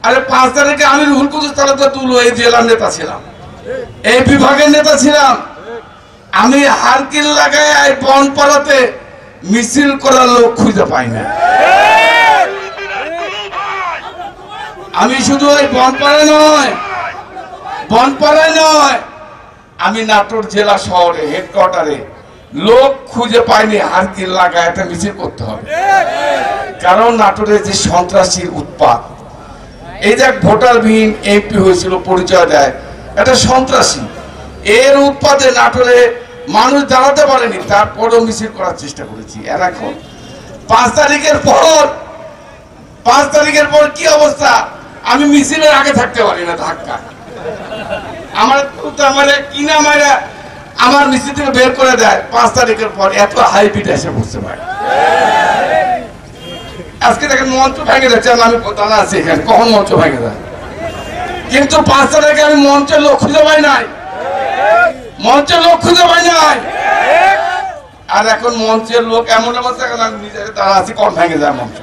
আরে 5 তারিখে আমি রুহুল কুদ্দুস তালুকদার এই জেলার নেতা ছিলাম, এই বিভাগের নেতা ছিলাম। আমি হারকিল লাগায় বনপাড়াতে মিছিল করার লোক খুঁজে পাই না। আমি শুধু ওই বনপাড়ায় নয়, আমি নাটোর জেলা শহরে হেডকোয়ার্টারে লোক খুঁজে পাইনি হারকিল লাগায় একটা মিছিল করতে হবে। কারণ নাটোরে যে সন্ত্রাসীর উৎপাত, এই যে ভোটারবিহীন এমপি হয়েছিল পরিচয় দেয়, এটা সন্ত্রাসী। এর উৎপাতে নাটোরে মানুষ দাঁড়াতে পারেনি, তারপরেও মিছিল করার চেষ্টা করেছি। আর এখন 5 তারিখের পর কি অবস্থা, আমি মিছিলের আগে থাকতে পারি না, ধাক্কা আমার কিনা মারা আমার মিছিল থেকে বের করে দেয়। 5 তারিখের পর এত হাইপিট এসে বসতে পারে। আজকে দেখেন মঞ্চ ভেঙে যাচ্ছে, আমি দাঁড়া আছি এখানে, কখন মঞ্চ ভেঙে যায়। কিন্তু 5 তারিখে আমি মঞ্চের লোক খুঁজে পাই নাই, আর এখন মঞ্চের লোক এমন অবস্থা, আমি নিজেকে দাঁড়া আছি, কখন ভেঙে যায় মঞ্চ।